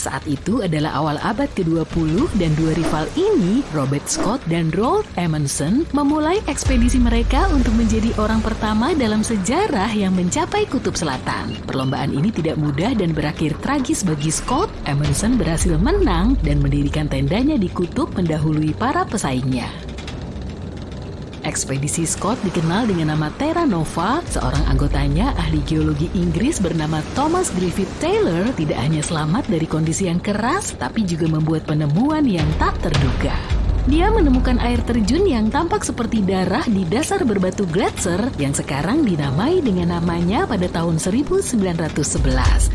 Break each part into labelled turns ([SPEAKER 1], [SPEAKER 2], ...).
[SPEAKER 1] Saat itu adalah awal abad ke-20 dan dua rival ini, Robert Scott dan Roald Amundsen, memulai ekspedisi mereka untuk menjadi orang pertama dalam sejarah yang mencapai kutub selatan. Perlombaan ini tidak mudah dan berakhir tragis bagi Scott. Amundsen berhasil menang dan mendirikan tendanya di kutub mendahului para pesaingnya. Ekspedisi Scott dikenal dengan nama Terra Nova. Seorang anggotanya, ahli geologi Inggris bernama Thomas Griffith Taylor, tidak hanya selamat dari kondisi yang keras, tapi juga membuat penemuan yang tak terduga. Dia menemukan air terjun yang tampak seperti darah di dasar berbatu gletser yang sekarang dinamai dengan namanya pada tahun 1911.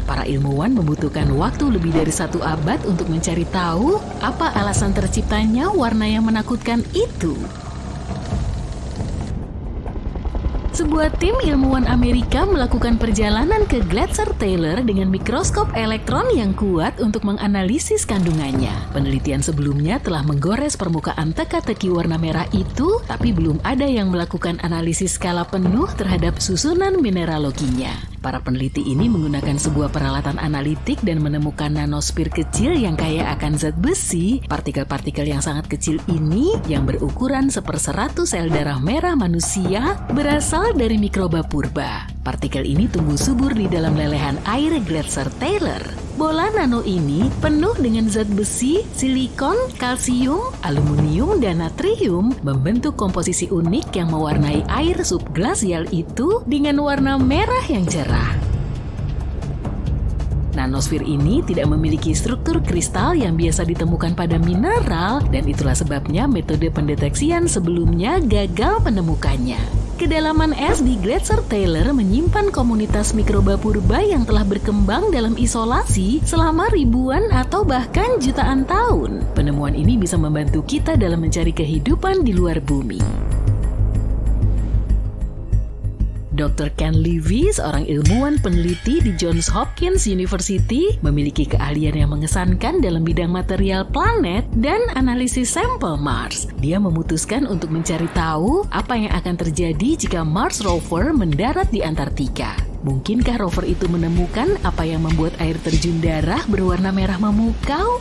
[SPEAKER 1] Para ilmuwan membutuhkan waktu lebih dari 1 abad untuk mencari tahu apa alasan terciptanya warna yang menakutkan itu. Sebuah tim ilmuwan Amerika melakukan perjalanan ke Gletser Taylor dengan mikroskop elektron yang kuat untuk menganalisis kandungannya. Penelitian sebelumnya telah menggores permukaan teka-teki warna merah itu, tapi belum ada yang melakukan analisis skala penuh terhadap susunan mineraloginya. Para peneliti ini menggunakan sebuah peralatan analitik dan menemukan nanosfer kecil yang kaya akan zat besi. Partikel-partikel yang sangat kecil ini, yang berukuran 1/100 sel darah merah manusia, berasal dari mikroba purba. Partikel ini tumbuh subur di dalam lelehan air Gletser Taylor. Bola nano ini penuh dengan zat besi, silikon, kalsium, aluminium, dan natrium, membentuk komposisi unik yang mewarnai air subglasial itu dengan warna merah yang cerah. Nanosfer ini tidak memiliki struktur kristal yang biasa ditemukan pada mineral, dan itulah sebabnya metode pendeteksian sebelumnya gagal menemukannya. Kedalaman es di Gletser Taylor menyimpan komunitas mikroba purba yang telah berkembang dalam isolasi selama ribuan atau bahkan jutaan tahun. Penemuan ini bisa membantu kita dalam mencari kehidupan di luar bumi. Dr. Ken Levy, seorang ilmuwan peneliti di Johns Hopkins University, memiliki keahlian yang mengesankan dalam bidang material planet dan analisis sampel Mars. Dia memutuskan untuk mencari tahu apa yang akan terjadi jika Mars Rover mendarat di Antartika. Mungkinkah rover itu menemukan apa yang membuat air terjun darah berwarna merah memukau?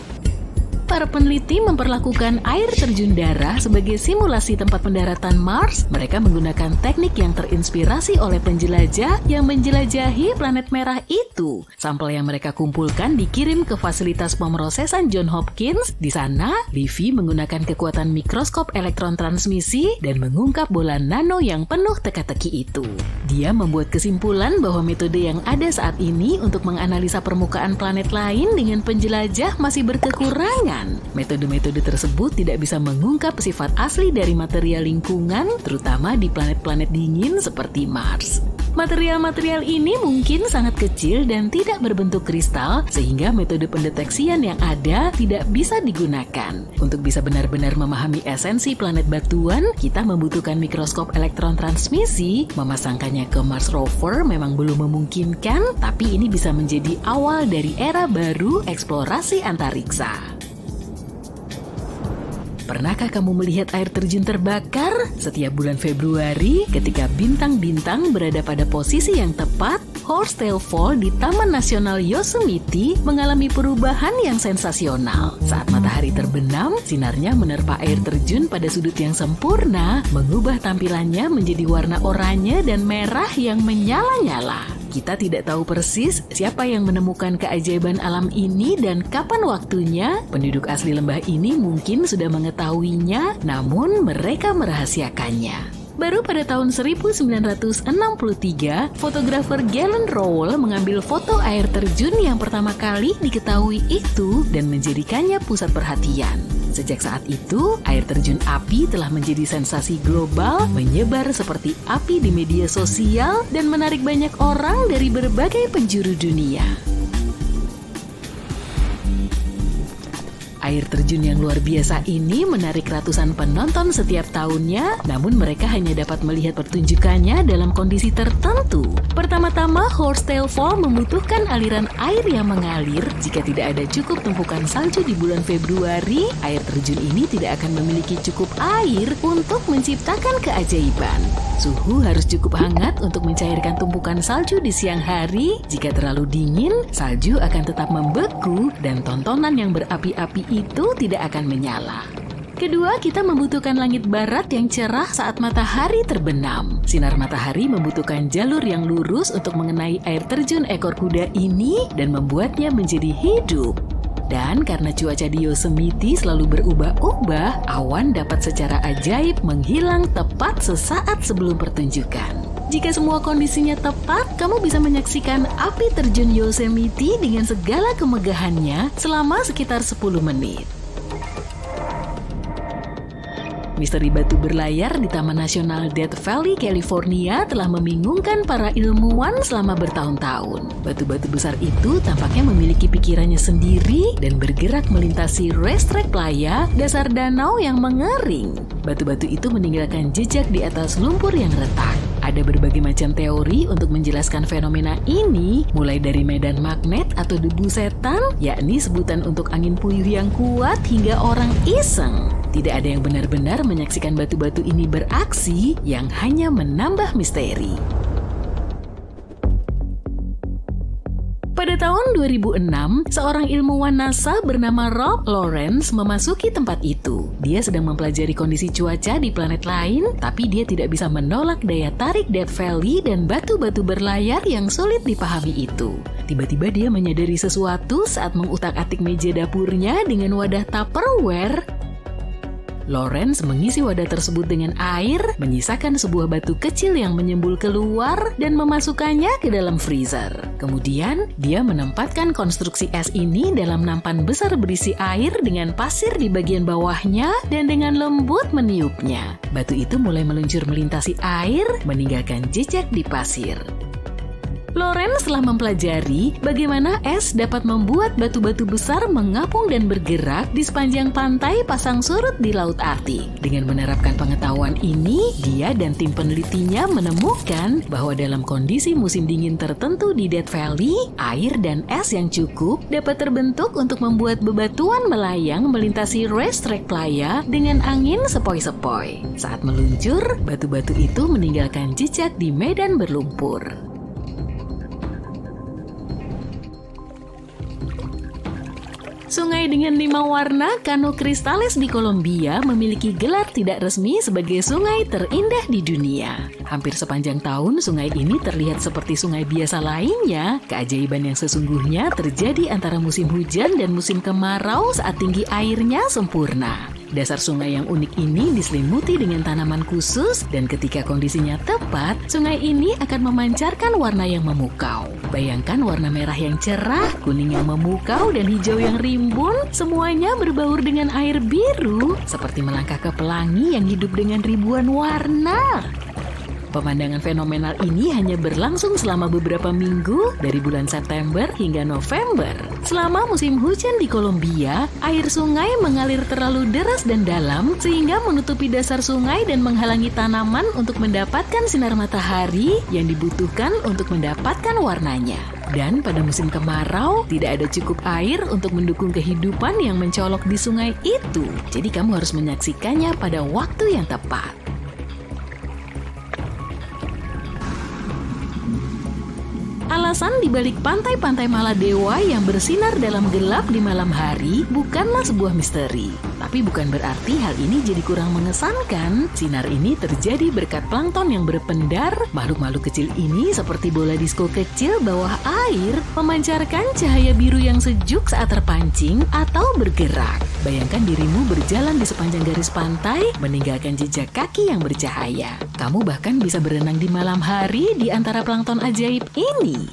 [SPEAKER 1] Para peneliti memperlakukan air terjun darah sebagai simulasi tempat pendaratan Mars. Mereka menggunakan teknik yang terinspirasi oleh penjelajah yang menjelajahi planet merah itu. Sampel yang mereka kumpulkan dikirim ke fasilitas pemrosesan Johns Hopkins. Di sana, Levy menggunakan kekuatan mikroskop elektron transmisi dan mengungkap bola nano yang penuh teka-teki itu. Dia membuat kesimpulan bahwa metode yang ada saat ini untuk menganalisa permukaan planet lain dengan penjelajah masih berkekurangan. Metode-metode tersebut tidak bisa mengungkap sifat asli dari material lingkungan, terutama di planet-planet dingin seperti Mars. Material-material ini mungkin sangat kecil dan tidak berbentuk kristal, sehingga metode pendeteksian yang ada tidak bisa digunakan. Untuk bisa benar-benar memahami esensi planet batuan, kita membutuhkan mikroskop elektron transmisi. Memasangkannya ke Mars Rover memang belum memungkinkan, tapi ini bisa menjadi awal dari era baru eksplorasi antariksa. Pernahkah kamu melihat air terjun terbakar? Setiap bulan Februari, ketika bintang-bintang berada pada posisi yang tepat, Horsetail Fall di Taman Nasional Yosemite mengalami perubahan yang sensasional. Saat matahari terbenam, sinarnya menerpa air terjun pada sudut yang sempurna, mengubah tampilannya menjadi warna oranye dan merah yang menyala-nyala. Kita tidak tahu persis siapa yang menemukan keajaiban alam ini dan kapan waktunya. Penduduk asli lembah ini mungkin sudah mengetahuinya, namun mereka merahasiakannya. Baru pada tahun 1963, fotografer Galen Rowell mengambil foto air terjun yang pertama kali diketahui itu dan menjadikannya pusat perhatian. Sejak saat itu, air terjun api telah menjadi sensasi global, menyebar seperti api di media sosial dan menarik banyak orang dari berbagai penjuru dunia. Air terjun yang luar biasa ini menarik ratusan penonton setiap tahunnya, namun mereka hanya dapat melihat pertunjukannya dalam kondisi tertentu. Pertama-tama, Horsetail Fall membutuhkan aliran air yang mengalir. Jika tidak ada cukup tumpukan salju di bulan Februari, air terjun ini tidak akan memiliki cukup air untuk menciptakan keajaiban. Suhu harus cukup hangat untuk mencairkan tumpukan salju di siang hari. Jika terlalu dingin, salju akan tetap membeku dan tontonan yang berapi-api itu tidak akan menyala. Kedua, kita membutuhkan langit barat yang cerah saat matahari terbenam. Sinar matahari membutuhkan jalur yang lurus untuk mengenai air terjun ekor kuda ini dan membuatnya menjadi hidup. Dan karena cuaca di Yosemite selalu berubah-ubah, awan dapat secara ajaib menghilang tepat sesaat sebelum pertunjukan. Jika semua kondisinya tepat, kamu bisa menyaksikan api terjun Yosemite dengan segala kemegahannya selama sekitar 10 menit. Misteri batu berlayar di Taman Nasional Death Valley, California telah membingungkan para ilmuwan selama bertahun-tahun. Batu-batu besar itu tampaknya memiliki pikirannya sendiri dan bergerak melintasi racetrack playa dasar danau yang mengering. Batu-batu itu meninggalkan jejak di atas lumpur yang retak. Ada berbagai macam teori untuk menjelaskan fenomena ini, mulai dari medan magnet atau debu setan, yakni sebutan untuk angin puyuh yang kuat, hingga orang iseng. Tidak ada yang benar-benar menyaksikan batu-batu ini beraksi, yang hanya menambah misteri. Pada tahun 2006, seorang ilmuwan NASA bernama Rob Lawrence memasuki tempat itu. Dia sedang mempelajari kondisi cuaca di planet lain, tapi dia tidak bisa menolak daya tarik Death Valley dan batu-batu berlayar yang sulit dipahami itu. Tiba-tiba dia menyadari sesuatu saat mengutak-atik meja dapurnya dengan wadah Tupperware. Lawrence mengisi wadah tersebut dengan air, menyisakan sebuah batu kecil yang menyembul keluar, dan memasukkannya ke dalam freezer. Kemudian, dia menempatkan konstruksi es ini dalam nampan besar berisi air dengan pasir di bagian bawahnya dan dengan lembut meniupnya. Batu itu mulai meluncur melintasi air, meninggalkan jejak di pasir. Lawrence telah mempelajari bagaimana es dapat membuat batu-batu besar mengapung dan bergerak di sepanjang pantai pasang surut di Laut Arktik. Dengan menerapkan pengetahuan ini, dia dan tim penelitinya menemukan bahwa dalam kondisi musim dingin tertentu di Death Valley, air dan es yang cukup dapat terbentuk untuk membuat bebatuan melayang melintasi racetrack playa dengan angin sepoi-sepoi. Saat meluncur, batu-batu itu meninggalkan jejak di medan berlumpur. Sungai dengan 5 warna Cano Cristales di Kolombia memiliki gelar tidak resmi sebagai sungai terindah di dunia. Hampir sepanjang tahun, sungai ini terlihat seperti sungai biasa lainnya. Keajaiban yang sesungguhnya terjadi antara musim hujan dan musim kemarau saat tinggi airnya sempurna. Dasar sungai yang unik ini diselimuti dengan tanaman khusus, dan ketika kondisinya tepat, sungai ini akan memancarkan warna yang memukau. Bayangkan warna merah yang cerah, kuning yang memukau, dan hijau yang rimbun, semuanya berbaur dengan air biru, seperti melangkah ke pelangi yang hidup dengan ribuan warna. Pemandangan fenomenal ini hanya berlangsung selama beberapa minggu, dari bulan September hingga November. Selama musim hujan di Kolombia, air sungai mengalir terlalu deras dan dalam, sehingga menutupi dasar sungai dan menghalangi tanaman untuk mendapatkan sinar matahari yang dibutuhkan untuk mendapatkan warnanya. Dan pada musim kemarau, tidak ada cukup air untuk mendukung kehidupan yang mencolok di sungai itu. Jadi kamu harus menyaksikannya pada waktu yang tepat. Alasan dibalik pantai-pantai Maladewa yang bersinar dalam gelap di malam hari bukanlah sebuah misteri. Tapi bukan berarti hal ini jadi kurang mengesankan. Sinar ini terjadi berkat plankton yang berpendar. Makhluk-makhluk kecil ini seperti bola disko kecil bawah air, memancarkan cahaya biru yang sejuk saat terpancing atau bergerak. Bayangkan dirimu berjalan di sepanjang garis pantai, meninggalkan jejak kaki yang bercahaya. Kamu bahkan bisa berenang di malam hari di antara plankton ajaib ini.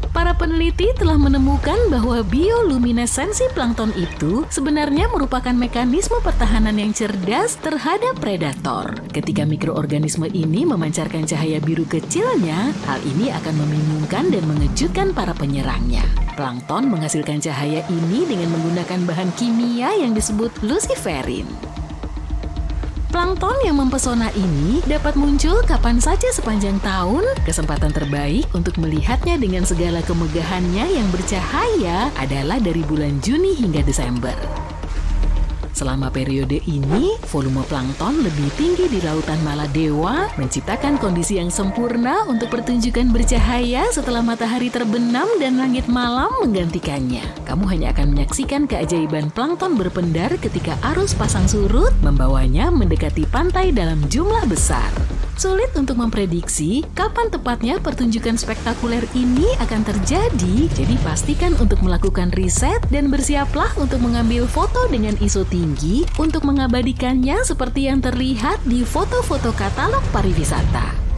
[SPEAKER 1] Para Para peneliti telah menemukan bahwa bioluminesensi plankton itu sebenarnya merupakan mekanisme pertahanan yang cerdas terhadap predator. Ketika mikroorganisme ini memancarkan cahaya biru kecilnya, hal ini akan membingungkan dan mengejutkan para penyerangnya. Plankton menghasilkan cahaya ini dengan menggunakan bahan kimia yang disebut luciferin. Plankton yang mempesona ini dapat muncul kapan saja sepanjang tahun. Kesempatan terbaik untuk melihatnya dengan segala kemegahannya yang bercahaya adalah dari bulan Juni hingga Desember. Selama periode ini, volume plankton lebih tinggi di lautan Maladewa, menciptakan kondisi yang sempurna untuk pertunjukan bercahaya setelah matahari terbenam dan langit malam menggantikannya. Kamu hanya akan menyaksikan keajaiban plankton berpendar ketika arus pasang surut membawanya mendekati pantai dalam jumlah besar. Sulit untuk memprediksi kapan tepatnya pertunjukan spektakuler ini akan terjadi, jadi pastikan untuk melakukan riset dan bersiaplah untuk mengambil foto dengan ISO tinggi untuk mengabadikannya seperti yang terlihat di foto-foto katalog pariwisata.